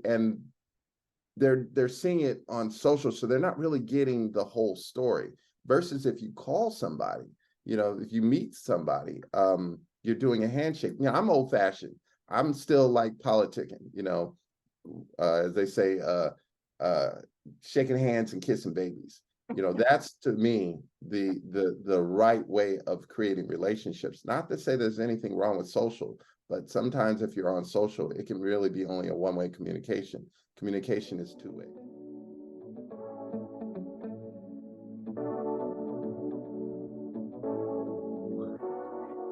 and they're seeing it on social, so they're not really getting the whole story. Versus if you call somebody, if you meet somebody, you're doing a handshake. I'm old fashioned. I'm still like politicking, as they say, shaking hands and kissing babies. That's to me the right way of creating relationships. Not to say there's anything wrong with social, but sometimes if you're on social, it can really be only a one-way communication. Communication is two-way.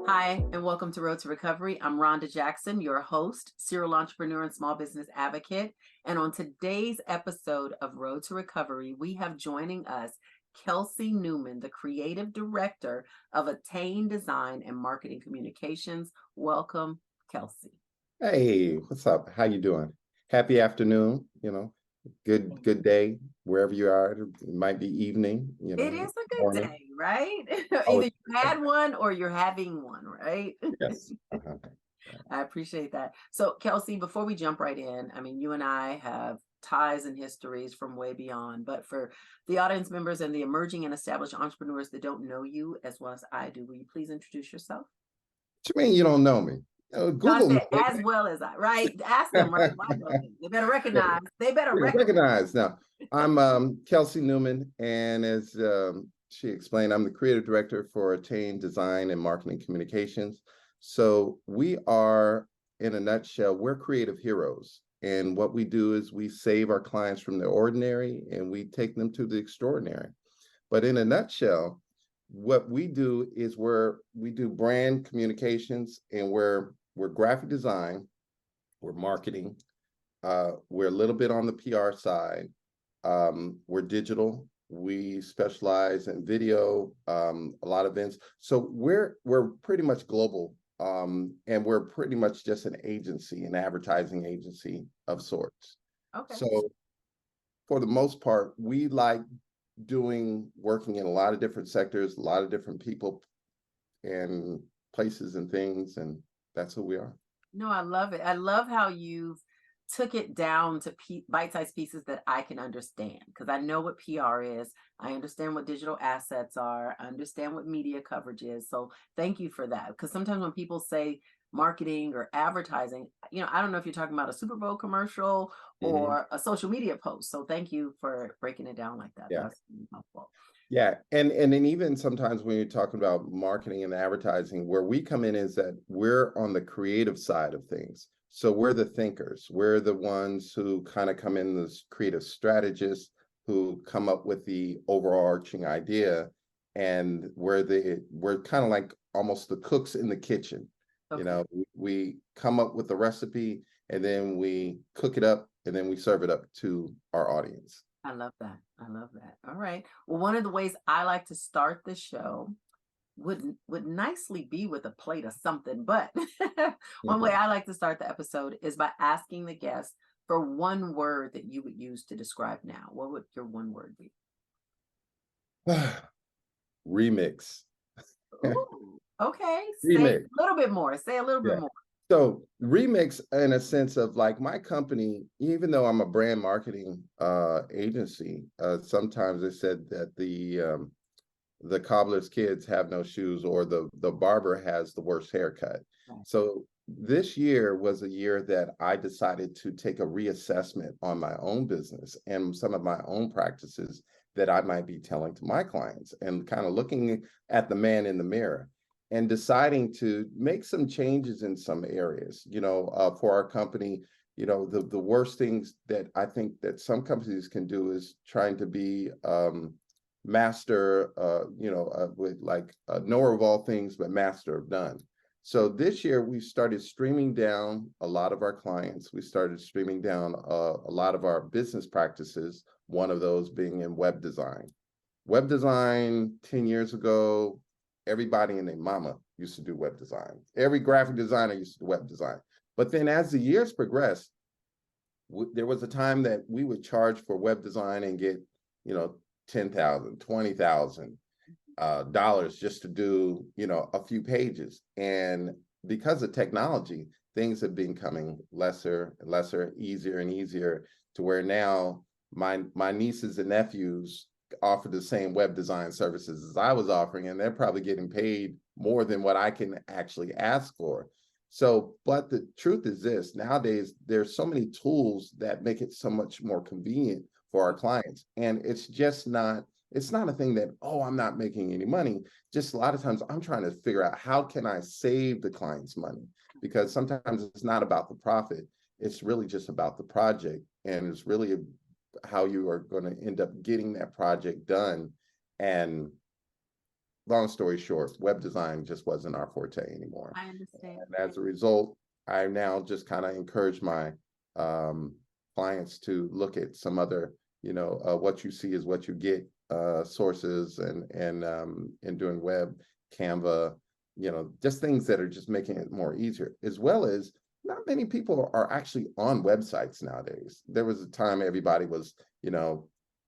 Hi, and welcome to Road to Recovery. I'm Ronda Jackson, your host, serial entrepreneur and small business advocate. And on today's episode of Road to Recovery, we have joining us Kelcey Newman, the creative director of Attain Design and Marketing Communications. Welcome, Kelcey. Hey, what's up? How you doing? Happy afternoon, good day, wherever you are. It might be evening, It is a good morning. day, right? Oh, Either you had one or you're having one, right? yes. I appreciate that. So, Kelcey, before we jump right in, I mean, you and I have ties and histories from way beyond, but for the audience members and the emerging and established entrepreneurs that don't know you as well as I do, will you please introduce yourself? What you mean you don't know me? Google me. As well as I, right? Ask them, right? Why don't they? They better recognize. They better recognize. Now, I'm Kelcey Newman, and as she explained, I'm the creative director for Attain Design and Marketing Communications. So we are, in a nutshell, we're creative heroes. And what we do is we save our clients from the ordinary and we take them to the extraordinary. But in a nutshell, what we do is we do brand communications, and we're graphic design, we're marketing, we're a little bit on the PR side, we're digital, we specialize in video, a lot of events. So we're pretty much global, and we're pretty much just an agency, an advertising agency of sorts. Okay. So for the most part, we like working in a lot of different sectors, a lot of different people and places and things, and that's who we are. No, I love it. I love how you've took it down to bite-sized pieces that I can understand, because I know what PR is. I understand what digital assets are. I understand what media coverage is. So thank you for that. Because sometimes when people say marketing or advertising, I don't know if you're talking about a Super Bowl commercial or a social media post. So thank you for breaking it down like that. Yeah. That's really helpful. Yeah. And then even sometimes when you're talking about marketing and advertising, where we come in is that we're on the creative side of things. So we're the thinkers. We're the ones who kind of come in as creative strategists who come up with the overarching idea. And we're kind of like almost the cooks in the kitchen. Okay. We come up with the recipe and then we cook it up and then we serve it up to our audience. I love that. I love that. All right. Well, one of the ways I like to start the show would nicely be with a plate of something, but one way I like to start the episode is by asking the guest for one word that you would use to describe now. What would your one word be? Remix. Ooh, okay. Remix. Say a little bit more. Say a little bit more. So remix, in a sense of like my company, even though I'm a brand marketing agency, sometimes they said that the cobbler's kids have no shoes, or the barber has the worst haircut. Right. So this year was a year that I decided to take a reassessment on my own business and some of my own practices that I might be telling to my clients, and kind of looking at the man in the mirror and deciding to make some changes in some areas, for our company. The worst things that I think that some companies can do is trying to be master, with like knower of all things, but master of none. So this year we started streaming down a lot of our clients. We started streaming down a lot of our business practices, one of those being in web design. Web design 10 years ago, everybody and their mama used to do web design. Every graphic designer used to do web design. But then as the years progressed, there was a time that we would charge for web design and get, $10,000, $20,000 dollars just to do, a few pages. And because of technology, things have been becoming lesser and lesser, easier and easier, to where now my nieces and nephews offer the same web design services as I was offering, and they're probably getting paid more than what I can actually ask for. So, but the truth is this, nowadays, there's so many tools that make it so much more convenient for our clients. And it's just not, it's not a thing that, oh, I'm not making any money. Just a lot of times I'm trying to figure out how can I save the client's money? Because sometimes it's not about the profit. It's really just about the project. And it's really how you are going to end up getting that project done. And long story short, web design just wasn't our forte anymore. I understand. And as a result, I now just kind of encourage my clients to look at some other, what you see is what you get sources, and doing web, Canva, just things that are just making it more easier, as well as not many people are actually on websites nowadays. There was a time everybody was,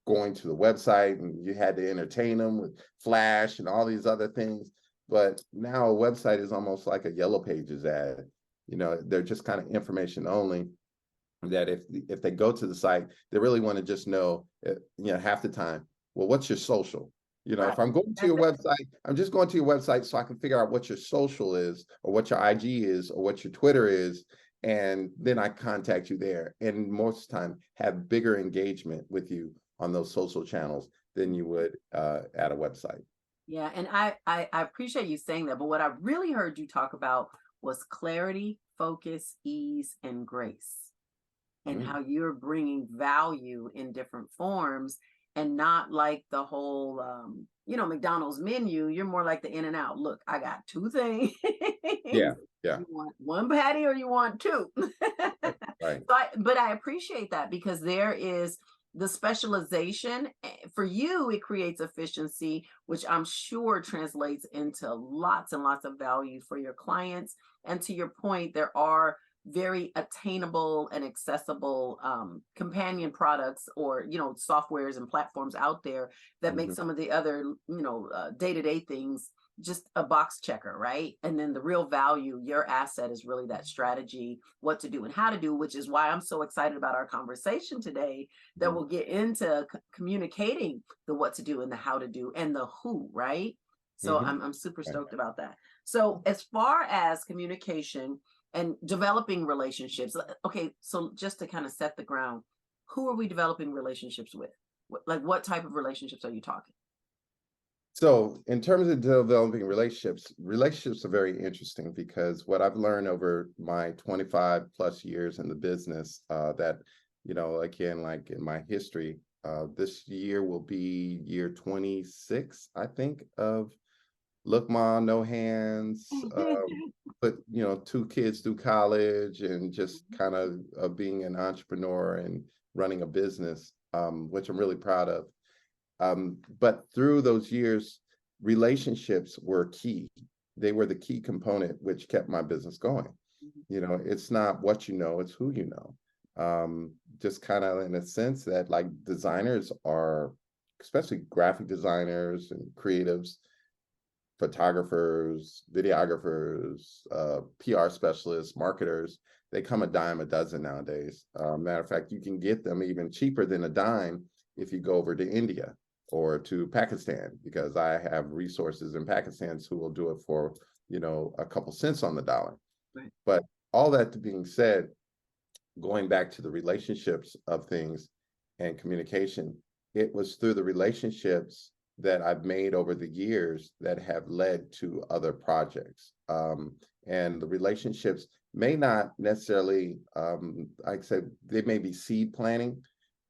going to the website and you had to entertain them with Flash and all these other things. But now a website is almost like a Yellow Pages ad. They're just kind of information only, that if they go to the site, they really want to just know, half the time, well, what's your social? Right. If I'm going to your website, I'm just going to your website so I can figure out what your social is, or what your IG is, or what your Twitter is. And then I contact you there. And most time have bigger engagement with you on those social channels than you would at a website. Yeah, and I appreciate you saying that, but what I really heard you talk about was clarity, focus, ease, and grace, and how you're bringing value in different forms, and not like the whole McDonald's menu. You're more like the in and out. Look, I got two things. Yeah, yeah. You want one patty or you want two? Right. But I appreciate that, because there is the specialization. For you, it creates efficiency, which I'm sure translates into lots and lots of value for your clients. And to your point, there are very attainable and accessible companion products, or softwares and platforms out there that make some of the other day-to-day things just a box checker, right? And then the real value, your asset, is really that strategy, what to do and how to do, which is why I'm so excited about our conversation today, that we'll get into communicating the what to do and the how to do and the who, right? So I'm super stoked about that. So as far as communication and developing relationships, okay, so just to kind of set the ground, who are we developing relationships with? Like, what type of relationships are you talking? So in terms of developing relationships are very interesting, because what I've learned over my 25 plus years in the business, that, again, like in my history, this year will be year 26, I think, of Look Ma, No Hands, put, two kids through college, and just kind of being an entrepreneur and running a business, which I'm really proud of. But through those years, relationships were key. They were the key component which kept my business going. It's not what you know, it's who you know. Just kind of in a sense that, like, designers are, especially graphic designers and creatives, photographers, videographers, PR specialists, marketers, they come a dime a dozen nowadays. Matter of fact, you can get them even cheaper than a dime if you go over to India or to Pakistan, because I have resources in Pakistan who will do it for, a couple cents on the dollar. Right. But all that being said, going back to the relationships of things and communication, it was through the relationships that I've made over the years that have led to other projects. And the relationships may not necessarily, like I said, they may be seed planting,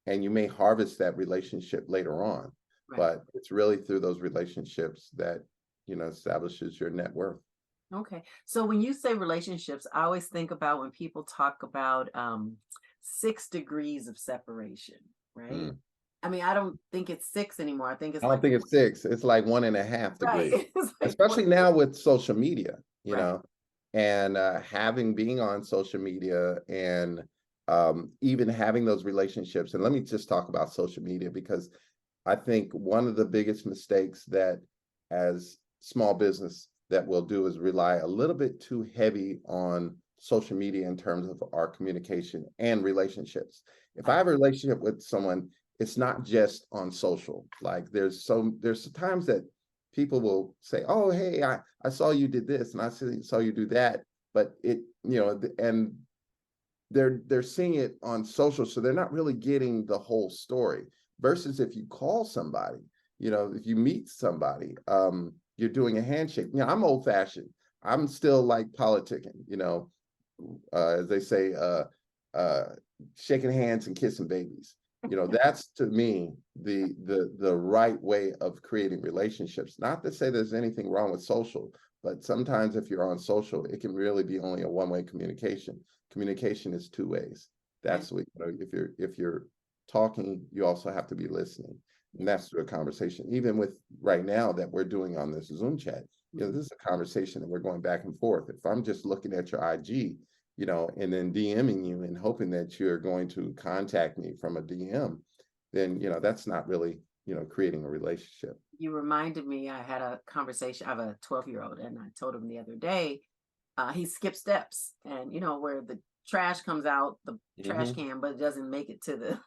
and you may harvest that relationship later on. Right. But it's really through those relationships that, establishes your net worth. Okay. So when you say relationships, I always think about when people talk about 6 degrees of separation, right? I mean, I don't think it's 6 anymore. I think it's I don't think it's 6. It's like 1.5 degrees, right. Like especially now with social media, right. and being on social media, and even having those relationships. And let me just talk about social media, because I think one of the biggest mistakes that as small business that we'll do is rely a little bit too heavy on social media in terms of our communication and relationships. If I have a relationship with someone, it's not just on social. Like there's times that people will say, oh, hey, I saw you did this and I saw you do that. But it, and they're seeing it on social, so they're not really getting the whole story. Versus if you call somebody, if you meet somebody, you're doing a handshake. I'm old fashioned. I'm still like politicking, as they say, shaking hands and kissing babies. That's to me the right way of creating relationships. Not to say there's anything wrong with social, but sometimes if you're on social, it can really be only a one-way communication. Communication is two ways. That's what, if you're talking, you also have to be listening. And that's through a conversation. Even with right now that we're doing on this Zoom chat, this is a conversation that we're going back and forth. If I'm just looking at your IG, and then DMing you and hoping that you're going to contact me from a DM, then, that's not really, creating a relationship. You reminded me, I had a conversation. I have a 12-year-old, and I told him the other day, he skipped steps, and where the trash comes out the trash can, but it doesn't make it to the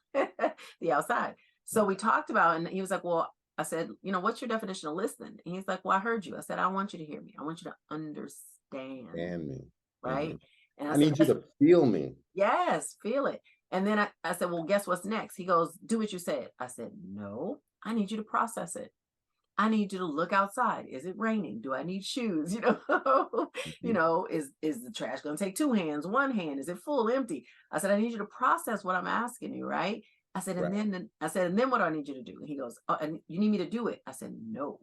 the outside. So we talked about, and he was like, well, I said, what's your definition of listening? And he's like, well, I heard you. I said, I want you to hear me. I want you to understand Me. right? And I I said, need you to feel me. yes, feel it. And then I said, well, guess what's next? He goes, do what you said. I said, no, I need you to process it. I need you to look outside. Is it raining? Do I need shoes? Is the trash going to take two hands, one hand? Is it full, empty? I said, I need you to process what I'm asking you, right? I said, and Right. then what do I need you to do? And he goes, oh, and you need me to do it? I said, no,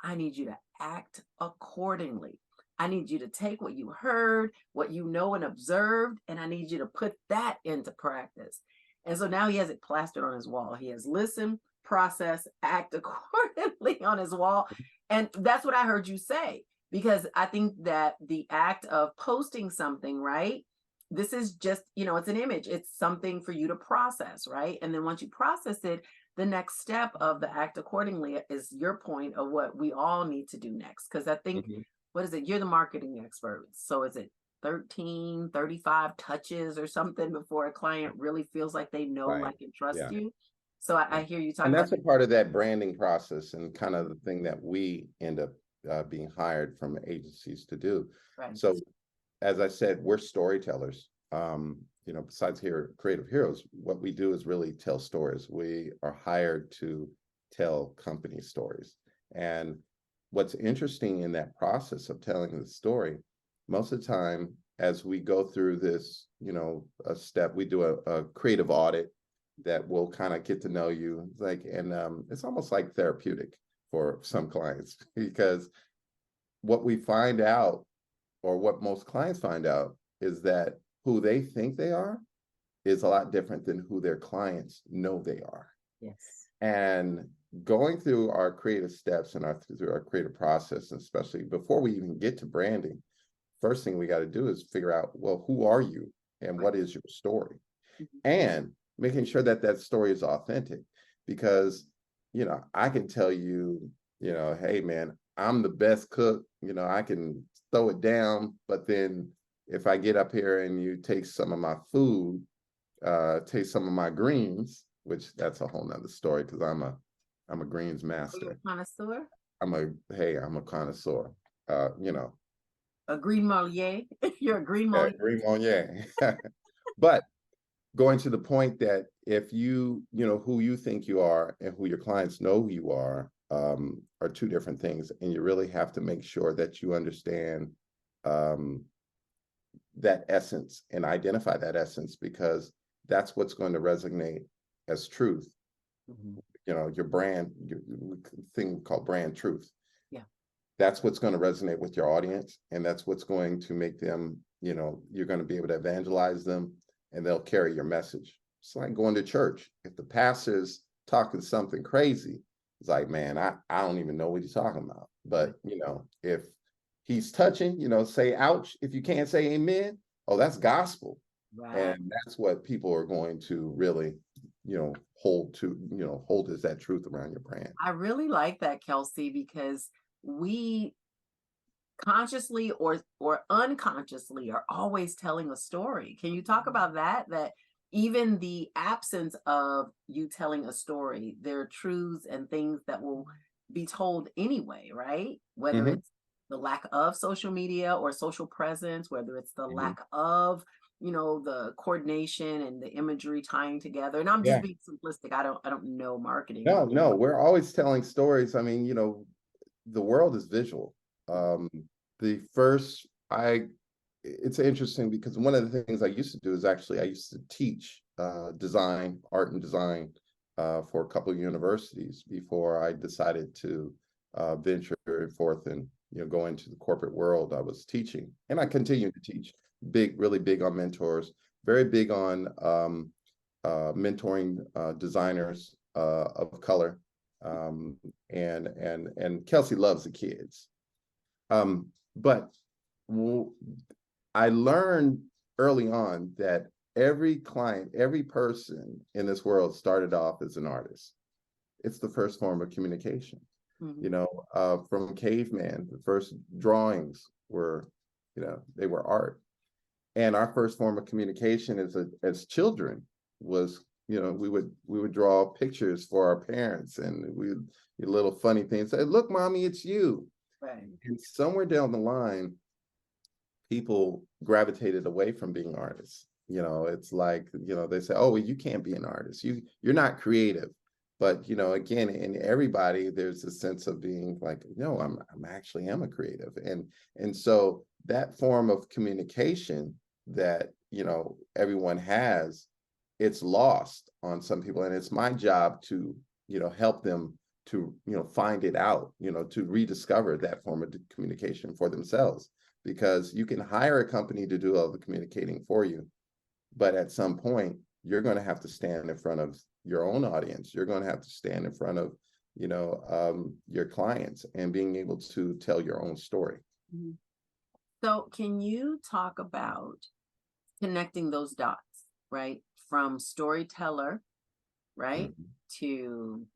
I need you to act accordingly. I need you to take what you heard, what you know and observed, and I need you to put that into practice. And so now he has it plastered on his wall. He has listened, process, act accordingly on his wall. And that's what I heard you say, because I think that the act of posting something, right? This is just, it's an image. It's something for you to process, right? And then once you process it, the next step of the act accordingly is your point of what we all need to do next. Because I think, what is it? You're the marketing expert. So is it 13, 35 touches or something before a client really feels like they know, Right. like, and trust Yeah. you? So I hear you talking And about. that's a part of that branding process and kind of the thing that we end up being hired from agencies to do. Right. So as I said, we're storytellers. Besides here, creative heroes, what we do is really tell stories. We are hired to tell company stories. And what's interesting in that process of telling the story, most of the time, as we go through this, a step, we do a creative audit that will kind of get to know you. It's almost like therapeutic for some clients, because what we find out, or what most clients find out, is that who they think they are is a lot different than who their clients know they are. Yes. And going through our creative steps and through our creative process, and especially before we even get to branding, first thing we got to do is figure out, well, who are you and what is your story? And making sure that that story is authentic, because, I can tell you, hey man, I'm the best cook, I can throw it down, but then if I get up here and you taste some of my food, taste some of my greens, which that's a whole nother story, because I'm a greens master. You're a connoisseur? I'm a connoisseur. A green Moliere? You're a green Yeah, Moliere? green Monier. But going to the point that if you who you think you are and who your clients know who you are two different things, and you really have to make sure that you understand that essence and identify that essence, because that's what's going to resonate as truth. Your brand, your thing called brand truth. Yeah. That's what's going to resonate with your audience, and that's what's going to make them, you're going to be able to evangelize them, and they'll carry your message. It's like going to church. If the pastor's talking something crazy, it's like, man, I don't even know what he's talking about. But, if he's touching, say ouch. If you can't say amen, oh, that's gospel. Right. And that's what people are going to really, hold as that truth around your brand. I really like that, Kelcey, because we consciously or unconsciously are always telling a story. Can you talk about that? That even the absence of you telling a story, there are truths and things that will be told anyway, right? Whether Hmm. it's the lack of social media or social presence, whether it's the Hmm. lack of, the coordination and the imagery tying together. And I'm just Yeah. being simplistic. I don't know marketing. No, no, we're always telling stories. I mean, the world is visual. Um, the first, it's interesting because one of the things I used to do is actually I used to teach design, art and design for a couple of universities before I decided to venture forth and go into the corporate world. I was teaching, and I continue to teach. Really big on mentors. Very big on mentoring designers of color. And Kelcey loves the kids. But I learned early on that every client, every person in this world started off as an artist. It's the first form of communication. Mhm. From caveman, the first drawings were, they were art. And our first form of communication as children was, we would draw pictures for our parents, and we little funny things. Say, look, mommy, it's you. Right. And somewhere down the line, people gravitated away from being artists. It's like, they say, oh, well, you can't be an artist. You're not creative. But, again, in everybody, there's a sense of being like, no, I'm actually am a creative. And so that form of communication that, everyone has, it's lost on some people. And it's my job to, help them to, find it out, to rediscover that form of communication for themselves, because you can hire a company to do all the communicating for you, but at some point you're going to have to stand in front of your own audience. You're going to have to stand in front of your clients and being able to tell your own story. Mhm. So, can you talk about connecting those dots, right? From storyteller, right, Mhm. to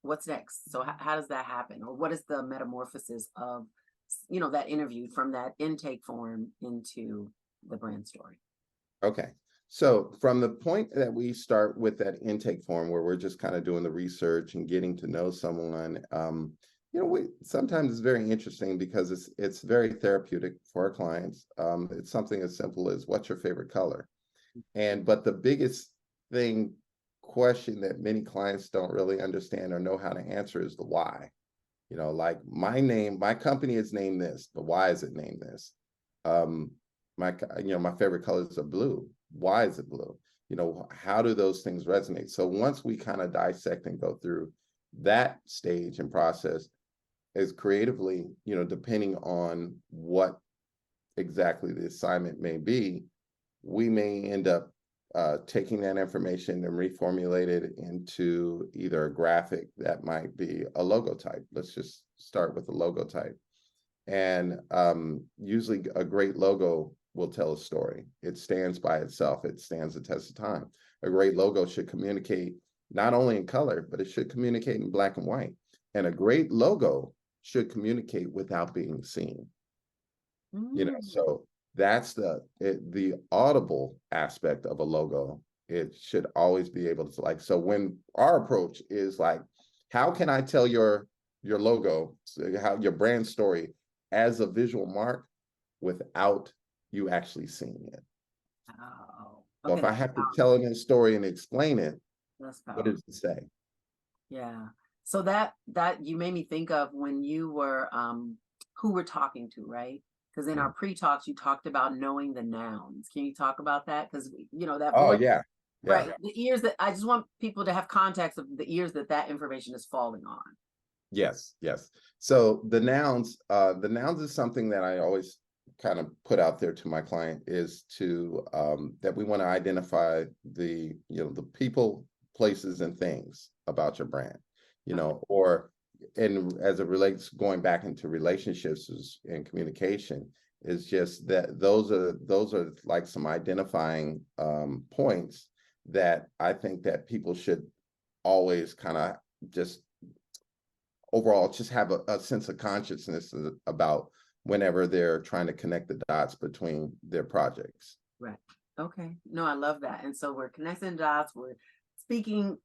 what's next? So, how does that happen? Or what is the metamorphosis of, that interview from that intake form into the brand story? Okay. So from the point that we start with that intake form where we're just kind of doing the research and getting to know someone, we sometimes it's very interesting because it's very therapeutic for our clients. It's something as simple as what's your favorite color? But the biggest question that many clients don't really understand or know how to answer is the why. Like my company is named this, but why is it named this? Um, my favorite colors are blue. Why is it blue? How do those things resonate? So once we kind of dissect and go through that stage and process, is creatively, depending on what exactly the assignment may be, we may end up taking that information and reformulate it into either a graphic that might be a logo type. Let's just start with a logo type. And usually a great logo will tell a story. It stands by itself. It stands the test of time. A great logo should communicate not only in color, but it should communicate in black and white. And a great logo should communicate without being seen. Mm. So that's the audible aspect of a logo. It should always be able to, like, so when our approach is like, how can I tell your logo, how your brand story as a visual mark without you actually seeing it? Oh, So okay, if I that's have to tell powerful. it in a story and explain it, That's what powerful. does it say? Yeah. So that you made me think of when you were who we're talking to, right? Because in our pre-talks you talked about knowing the nouns. Can you talk about that? Because that Oh voice, yeah, yeah. right? The ears that I just want people to have context of the ears that information is falling on. Yes, yes. So the nouns is something that I always kind of put out there to my client, is to that we want to identify the people, places, and things about your brand, Okay. and as it relates going back into relationships and communication, is just that those are like some identifying points that I think that people should always kind of just overall just have a sense of consciousness about whenever they're trying to connect the dots between their projects. Right. Okay. No, I love that. And so we're connecting dots, we're speaking,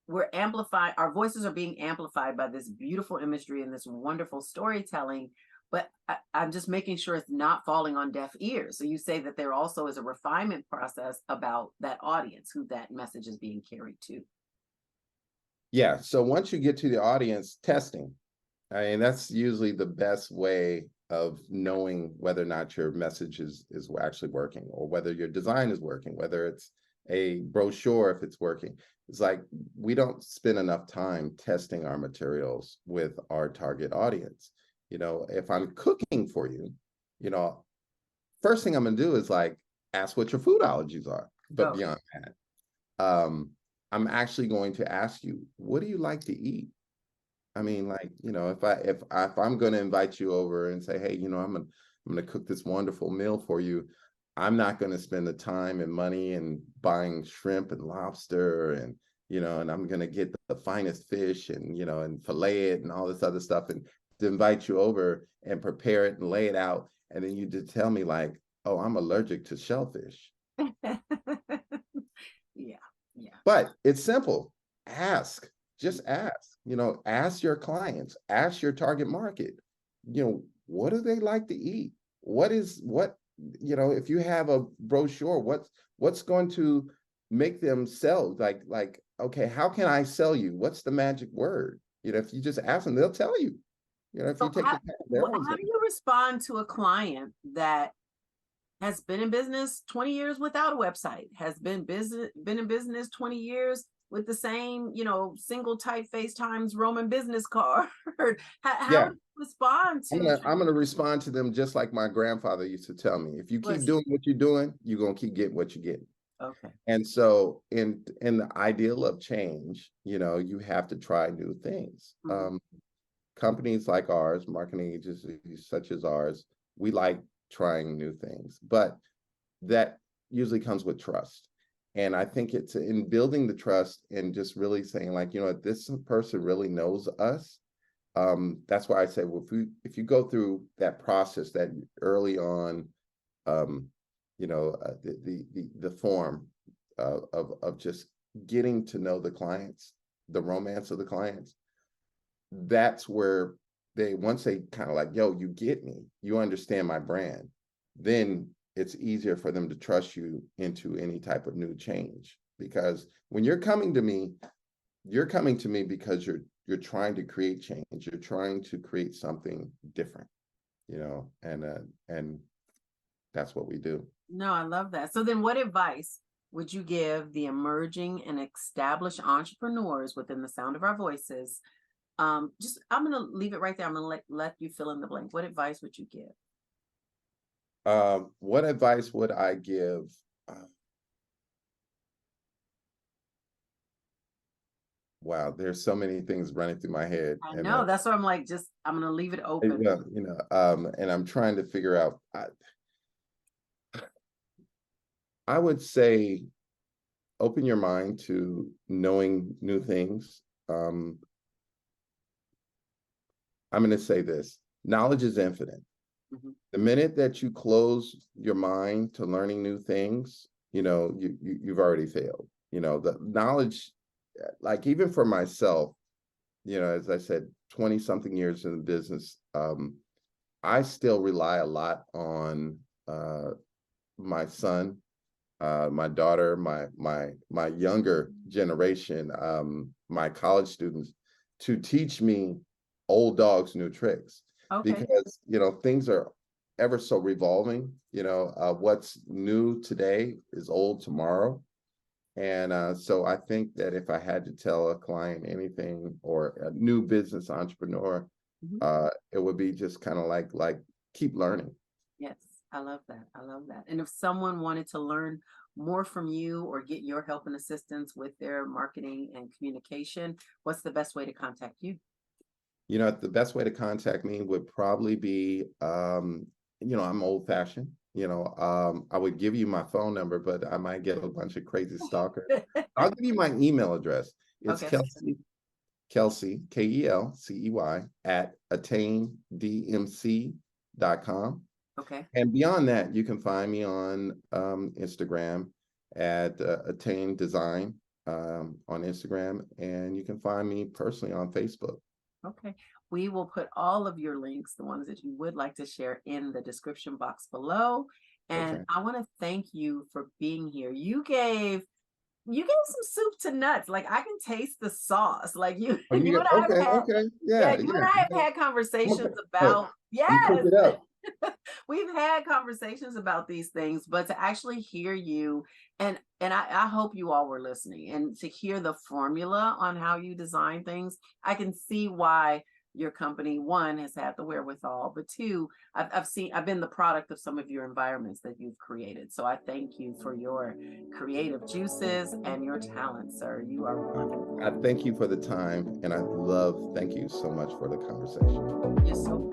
we're amplifying, our voices are being amplified by this beautiful imagery and this wonderful storytelling. But I'm just making sure it's not falling on deaf ears. So you say that there also is a refinement process about that audience, who that message is being carried to. Yeah. So once you get to the audience, testing. I mean, that's usually the best way of knowing whether or not your message is actually working, or whether your design is working, whether it's a brochure, if it's working. It's like, we don't spend enough time testing our materials with our target audience. You know, if I'm cooking for you, you know, first thing I'm going to do is like ask what your food allergies are. But Okay. beyond that, I'm actually going to ask you, what do you like to eat? I mean, like, you know, if I'm going to invite you over and say, hey, you know, I'm gonna cook this wonderful meal for you, I'm not going to spend the time and money and buying shrimp and lobster and, you know, and I'm going to get the finest fish and, you know, and fillet it and all this other stuff, and to invite you over and prepare it and lay it out, and then you just tell me like, oh, I'm allergic to shellfish. Yeah. Yeah. But it's simple. Ask, just ask, you know, ask your clients, ask your target market, you know, what do they like to eat? What, you know, if you have a brochure, what's going to make them sell? Like, okay, how can I sell you? What's the magic word? You know, if you just ask them, they'll tell you. You know, if you So take the time, they're always how going do you respond to a client that has been in business 20 years without a website, has been in business 20 years with the same, you know, single typeface Times Roman business card? How yeah. do you respond to I'm gonna respond to them just like my grandfather used to tell me. If you keep what's doing what you're doing, you're gonna keep getting what you're getting. okay? And so in the ideal of change, you know, you have to try new things. Mhm. Companies like ours, marketing agencies such as ours, we like trying new things, but that usually comes with trust. And I think it's in building the trust and just really saying like, you know, this person really knows us. That's why I say, well, if you go through that process, that early on, um, you know, the form of just getting to know the clients, the romance of the clients, that's where once they kind of like, yo, you get me, you understand my brand, then it's easier for them to trust you into any type of new change. Because when you're coming to me, because you're trying to create change, you're trying to create something different, you know, and that's what we do. No, I love that. So then what advice would you give the emerging and established entrepreneurs within the sound of our voices? Just I'm gonna leave it right there. I'm gonna let you fill in the blank. What advice would you give? What advice would I give? Uh, wow, there's so many things running through my head, I and know that's why I'm like, just I'm gonna leave it open. well, you know, and I'm trying to figure out. I would say open your mind to knowing new things. Um, I'm going to say this: knowledge is infinite. Mhm. The minute that you close your mind to learning new things, you know, you've already failed. You know, the knowledge, like even for myself, you know, as I said, 20 something years in the business, I still rely a lot on my son, my daughter, my younger generation, my college students, to teach me old dogs new tricks, Okay. because you know things are ever so revolving. You know, what's new today is old tomorrow. And so I think that if I had to tell a client anything, or a new business entrepreneur, Mhm. it would be just kind of like keep learning. Yes, I love that. I love that. And if someone wanted to learn more from you or get your help and assistance with their marketing and communication, what's the best way to contact you? You know, the best way to contact me would probably be, you know, I'm old fashioned. You know, I would give you my phone number, but I might get a bunch of crazy stalkers. I'll give you my email address. It's Okay. Kelcey, Kelcey, at Attain, DMC, attain.com. Okay. And beyond that, you can find me on Instagram at Attain Design on Instagram, and you can find me personally on Facebook. Okay. We will put all of your links, the ones that you would like to share, in the description box below. And Okay. I want to thank you for being here. You gave some soup to nuts. Like, I can taste the sauce. Like, you Oh, you you got and I have okay, had, okay, yeah, yeah, you yeah. and I have had conversations Look, about, you cook yes. it up. We've had conversations about these things, but to actually hear you, and I hope you all were listening, and to hear the formula on how you design things, I can see why your company, one, has had the wherewithal, but two, I've been the product of some of your environments that you've created. So I thank you for your creative juices and your talent, sir. You are I wonderful. thank you for the time, and thank you so much for the conversation. You're so